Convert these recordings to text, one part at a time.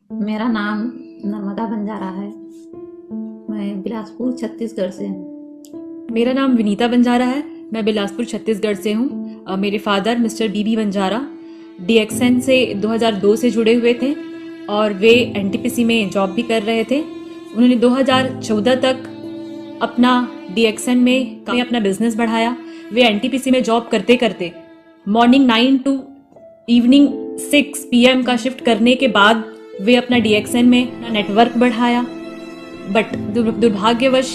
मेरा नाम नर्मदा बंजारा है। मैं बिलासपुर छत्तीसगढ़ से हूँ। मेरा नाम विनीता बंजारा है। मैं बिलासपुर छत्तीसगढ़ से हूँ। मेरे father mister BB Banjara DXN से 2002 से जुड़े हुए थे और वे एनटीपीसी में जॉब भी कर रहे थे। उन्होंने 2014 तक अपना डीएक्सएन में अपना बिजनेस बढ़ाया। वे एनटीपीसी में जॉब करते करते मॉर्निंग 9 टू इवनिंग 6 पीएम का शिफ्ट करने के बाद वे अपना डीएक्सएन में अपना नेटवर्क बढ़ाया। बट दुर्भाग्यवश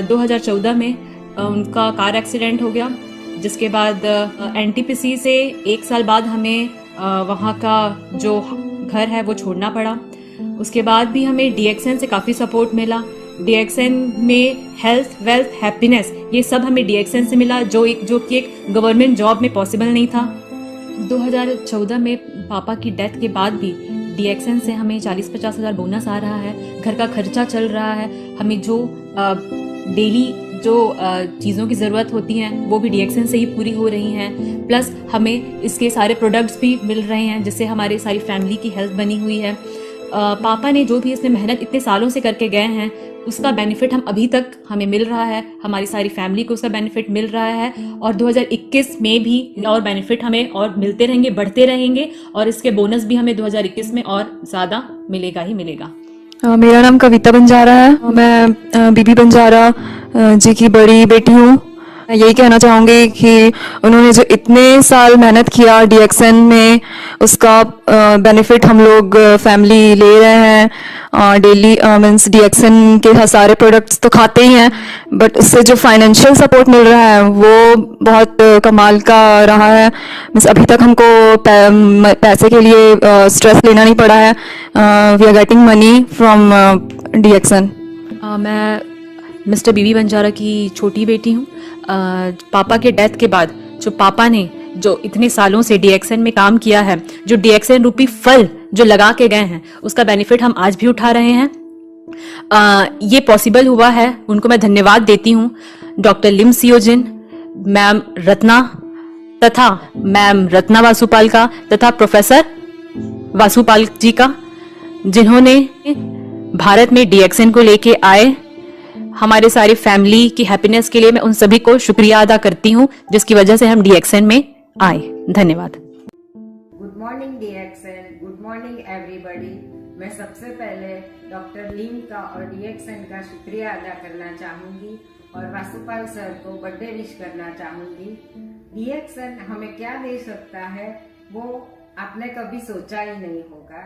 2014 में उनका कार एक्सीडेंट हो गया, जिसके बाद एनटीपीसी से एक साल बाद हमें वहाँ का जो घर है वो छोड़ना पड़ा। उसके बाद भी हमें डीएक्सएन से काफ़ी सपोर्ट मिला। डीएक्सएन में हेल्थ, वेल्थ, हैप्पीनेस ये सब हमें डीएक्सएन से मिला, जो कि एक गवर्नमेंट जॉब में पॉसिबल नहीं था। 2014 में पापा की डेथ के बाद भी डीएक्सएन से हमें 40-50 हज़ार बोनस आ रहा है। घर का खर्चा चल रहा है। हमें जो डेली जो चीज़ों की ज़रूरत होती हैं वो भी डीएक्सएन से ही पूरी हो रही हैं। प्लस हमें इसके सारे प्रोडक्ट्स भी मिल रहे हैं, जिससे हमारी सारी फैमिली की हेल्थ बनी हुई है। पापा ने जो भी इसमें मेहनत इतने सालों से करके गए हैं उसका बेनिफिट हम अभी तक हमें मिल रहा है। हमारी सारी फैमिली को उसका बेनिफिट मिल रहा है और 2021 में भी और बेनिफिट हमें और मिलते रहेंगे, बढ़ते रहेंगे और इसके बोनस भी हमें 2021 में और ज़्यादा मिलेगा ही मिलेगा। मेरा नाम कविता बंजारा है। मैं बीबी बंजारा जी की बड़ी बेटी हूँ। मैं यही कहना चाहूँगी कि उन्होंने जो इतने साल मेहनत किया डीएक्सएन में, उसका बेनिफिट हम लोग फैमिली ले रहे हैं। डेली मीन्स डीएक्सएन के सारे प्रोडक्ट्स तो खाते ही हैं, बट उससे जो फाइनेंशियल सपोर्ट मिल रहा है वो बहुत कमाल का रहा है। मीन्स अभी तक हमको पैसे के लिए स्ट्रेस लेना नहीं पड़ा है। We are getting money from DXN. मैं मिस्टर बीबी बंजारा की छोटी बेटी हूँ। पापा के डेथ के बाद जो पापा ने जो इतने सालों से डीएक्सएन में काम किया है, जो डीएक्सएन रूपी फल जो लगा के गए हैं, उसका बेनिफिट हम आज भी उठा रहे हैं। ये पॉसिबल हुआ है, उनको मैं धन्यवाद देती हूँ। डॉक्टर लिम सियोजिन, मैम रत्ना तथा मैम रत्ना वासुपाल का तथा प्रोफेसर वासुपाल जी का, जिन्होंने भारत में डीएक्सएन को लेके आए। हमारे सारी फैमिली की हैप्पीनेस के लिए मैं उन सभी को शुक्रिया अदा करती हूँ, जिसकी वजह से हम डीएक्सएन में आए। धन्यवाद। Good morning DXN, good morning everybody. मैं सबसे पहले डॉक्टर लीम का और डीएक्सएन का शुक्रिया अदा करना चाहूंगी और वासुपाल सर को बर्थडे विश करना चाहूंगी। डीएक्सएन हमें क्या दे सकता है वो आपने कभी सोचा ही नहीं होगा,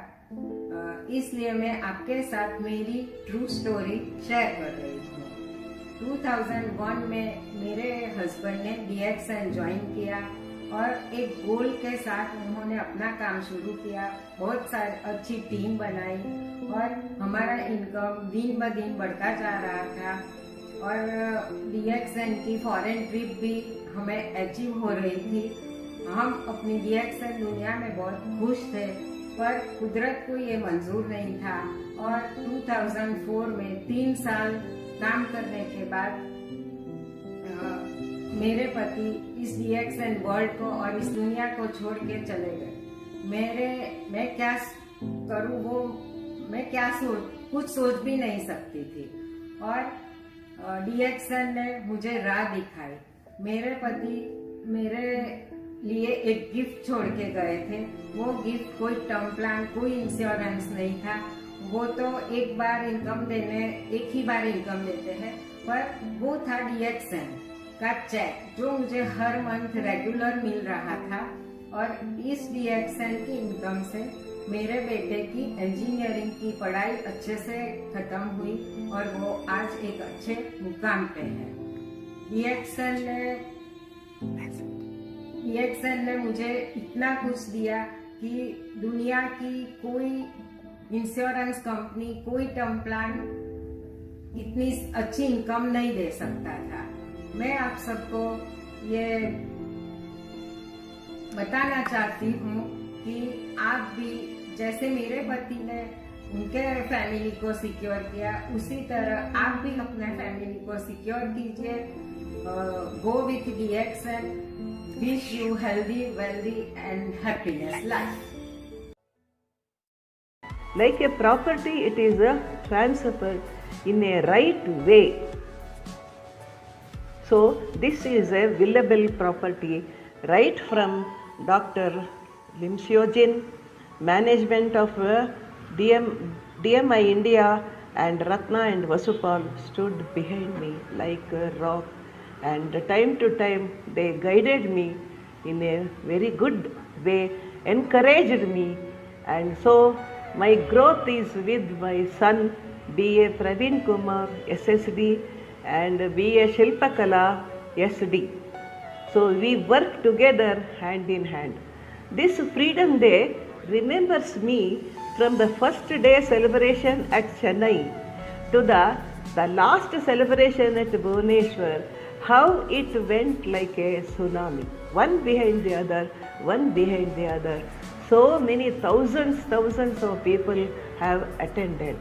इसलिए मैं आपके साथ मेरी ट्रू स्टोरी शेयर कर रही हूँ। 2001 में मेरे हस्बैंड ने डीएक्सएन ज्वाइन किया और एक गोल के साथ उन्होंने अपना काम शुरू किया। बहुत सारी अच्छी टीम बनाई और हमारा इनकम दिन ब दिन बढ़ता जा रहा था और डीएक्सएन की फॉरेन ट्रिप भी हमें अचीव हो रही थी। हम अपनी डीएक्सएन दुनिया में बहुत खुश थे, पर कुदरत को ये मंजूर नहीं था और 2004 में 3 साल काम करने के बाद मेरे पति इस डीएक्सएन वर्ल्ड को और इस दुनिया को छोड़ के चले गए। मैं क्या करूं वो मैं क्या कुछ सोच भी नहीं सकती थी और डीएक्सएन ने मुझे राह दिखाई। मेरे पति मेरे लिए एक गिफ्ट छोड़ के गए थे। वो गिफ्ट कोई टर्म प्लान, कोई इंश्योरेंस नहीं था। वो तो एक ही बार इनकम देते हैं, पर वो था डीएक्सएन का चेक जो मुझे हर मंथ रेगुलर मिल रहा था और इस डीएक्सएन की इनकम से मेरे बेटे की इंजीनियरिंग की पढ़ाई अच्छे से खत्म हुई और वो आज एक अच्छे मुकाम पे है। डीएक्सएन ने मुझे इतना कुछ दिया कि दुनिया की कोई इंश्योरेंस कंपनी, कोई टर्म प्लान इतनी अच्छी इनकम नहीं दे सकता था। मैं आप सबको ये बताना चाहती हूँ कि आप भी जैसे मेरे पति ने उनके फैमिली को सिक्योर किया, उसी तरह आप भी अपने फैमिली को सिक्योर कीजिए। Go with DXN. Wish you healthy, wealthy and happiness life. Like a property, it is transferred in a right way. So this is a willable property right from Dr. Lim Seo Jin, management of DMI India, and Ratna and Vasupal stood behind me like a rock, and time to time they guided me in a very good way, encouraged me, and so my growth is with my son B.A. Praveen Kumar SSD and B.A. Shilpakala SD. So we work together hand in hand. This Freedom Day remembers me from the first day celebration at Chennai to the last celebration at Bhubaneswar, how it went like a tsunami, one behind the other, one behind the other. So many thousands of people have attended.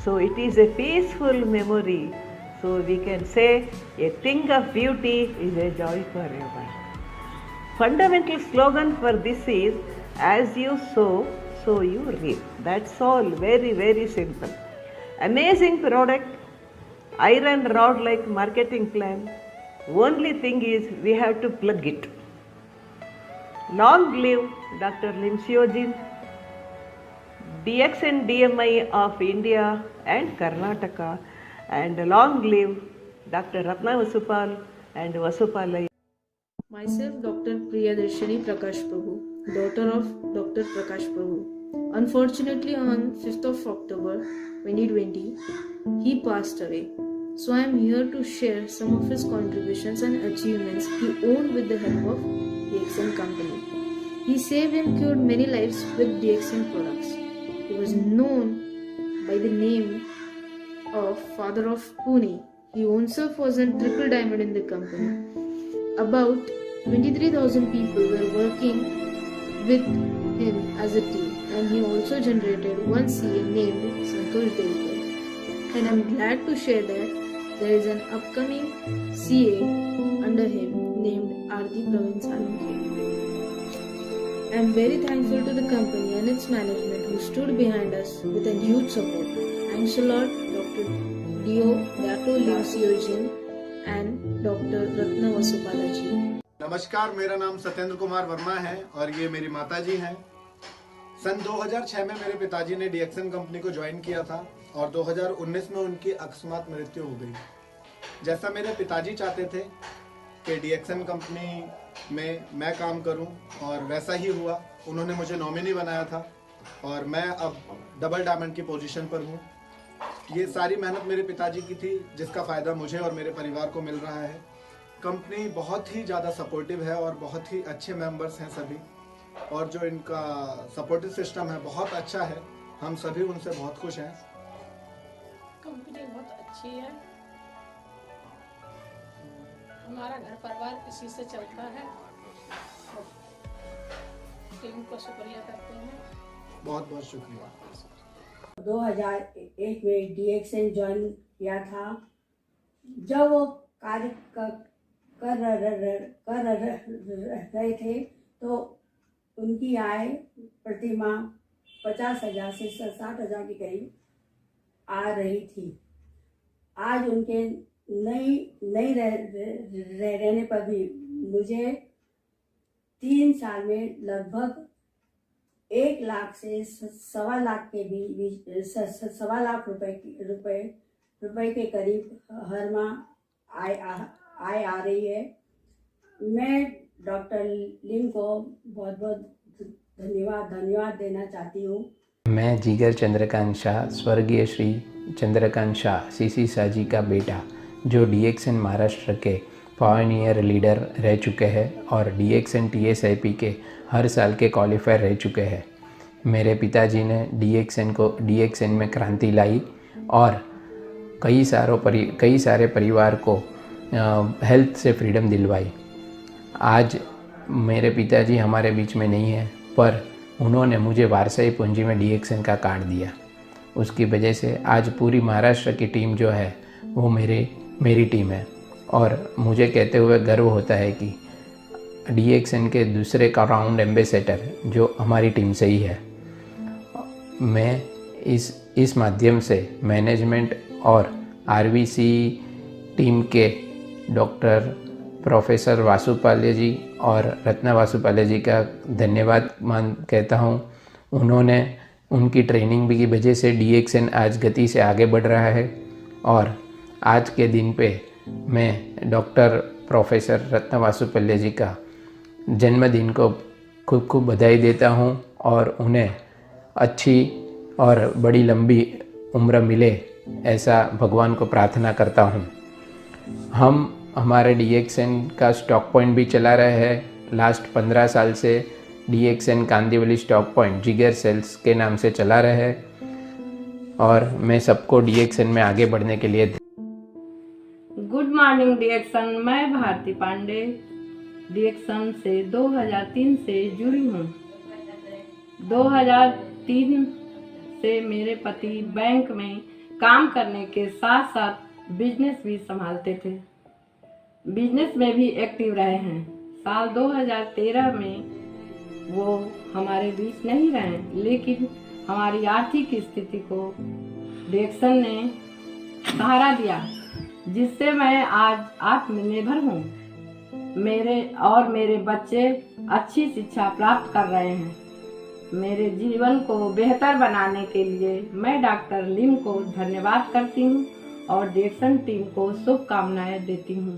So it is a peaceful memory. So we can say a thing of beauty is a joy forever. Fundamental slogan for this is, as you sow, so you reap. That's all, very, very simple. Amazing product, iron rod like marketing plan. Only thing is we have to plug it. Long live Dr. Lim Seo Jin, DXN DMI of India and Karnataka, and long live Dr. Ratna Vasupal and Vasupala. Myself, Dr. Priyadarshini Prakash Prabhu, daughter of Dr. Prakash Prabhu. Unfortunately, on 5th of October 2020, he passed away. So I am here to share some of his contributions and achievements he owned with the help of DXN company. He saved and cured many lives with DXN products. He was known by the name of Father of Pune. He himself was a triple diamond in the company. About 23,000 people were working with him as a team, and he also generated one CA named Santosh Devkar. And I'm glad to share that there is an upcoming CA under him named Aarti Praveen Salunke. I'm very thankful to the company and its management who stood behind us with a huge support. Thanks a lot, Dr. Dr. Lim Seo Jin and Dr. Ratna Vasupala ji. नमस्कार, मेरा नाम सत्येंद्र कुमार वर्मा है और ये मेरी माताजी हैं। सन 2006 में मेरे पिताजी ने DXN कंपनी को ज्वाइन किया था और 2019 में उनकी अकस्मात मृत्यु हो गई। जैसा मेरे पिताजी चाहते थे कि DXN कंपनी में मैं काम करूं और वैसा ही हुआ। उन्होंने मुझे नॉमिनी बनाया था और मैं अब डबल डायमंड की पोजीशन पर हूं। ये सारी मेहनत मेरे पिताजी की थी, जिसका फ़ायदा मुझे और मेरे परिवार को मिल रहा है। कंपनी बहुत ही ज़्यादा सपोर्टिव है और बहुत ही अच्छे मेंबर्स हैं सभी, और जो इनका सपोर्टिव सिस्टम है बहुत अच्छा है। हम सभी उनसे बहुत खुश हैं। कंपनी बहुत अच्छी है, हमारा घर परिवार इसी से चलता है। टीम को शुक्रिया करते हैं। बहुत बहुत शुक्रिया। 2001 में DXN ज्वाइन किया था। जब वो कार्य कर रहे थे तो उनकी आय प्रतिमाह 50,000 से 60,000 के करीब आ रही थी। आज उनके नहीं रहने पर भी मुझे 3 साल में लगभग 1 लाख से 1.25 लाख के बीच 1.25 लाख रुपए के करीब हर माह आय आ रही है। मैं डॉक्टर लिम को बहुत बहुत धन्यवाद देना चाहती हूँ। मैं जिगर चंद्रकांत शाह, स्वर्गीय श्री चंद्रकांत शाह CC शाह जी का बेटा, जो DXN महाराष्ट्र के पायनियर लीडर रह चुके हैं और DXN TSIP के हर साल के क्वालिफायर रह चुके हैं। मेरे पिताजी ने DXN में क्रांति लाई और कई सारे परिवार को हेल्थ से फ्रीडम दिलवाई। आज मेरे पिताजी हमारे बीच में नहीं है, पर उन्होंने मुझे वारसाई पूंजी में DXN का कार्ड दिया। उसकी वजह से आज पूरी महाराष्ट्र की टीम जो है वो मेरी टीम है, और मुझे कहते हुए गर्व होता है कि DXN के दूसरे राउंड एम्बेसडर जो हमारी टीम से ही है। मैं इस माध्यम से मैनेजमेंट और आरवीसी टीम के डॉक्टर प्रोफेसर वासुपाले जी और रत्ना वासुपाले जी का धन्यवाद कहता हूँ। उन्होंने उनकी ट्रेनिंग की वजह से DXN आज गति से आगे बढ़ रहा है और आज के दिन पे मैं डॉक्टर प्रोफेसर रत्ना वासुपाले जी का जन्मदिन को खूब खूब बधाई देता हूँ और उन्हें अच्छी और बड़ी लंबी उम्र मिले ऐसा भगवान को प्रार्थना करता हूँ। हम हमारे DXN का स्टॉक पॉइंट भी चला रहे हैं। लास्ट 15 साल से DXN कांदिवली स्टॉक पॉइंट जिगर सेल्स के नाम से चला रहे हैं और मैं सबको DXN में आगे बढ़ने के लिए। गुड मॉर्निंग DXN, मैं भारती पांडे DXN से 2003 से जुड़ी हूँ। 2003 से मेरे पति बैंक में काम करने के साथ साथ बिजनेस भी संभालते थे। बिजनेस में भी एक्टिव रहे हैं। साल 2013 में वो हमारे बीच नहीं रहे, लेकिन हमारी आर्थिक स्थिति को DXN ने सहारा दिया, जिससे मैं आज आत्मनिर्भर हूँ। मेरे बच्चे अच्छी शिक्षा प्राप्त कर रहे हैं। मेरे जीवन को बेहतर बनाने के लिए मैं डॉक्टर लिम को धन्यवाद करती हूँ और DXN टीम को शुभकामनाएं देती हूँ।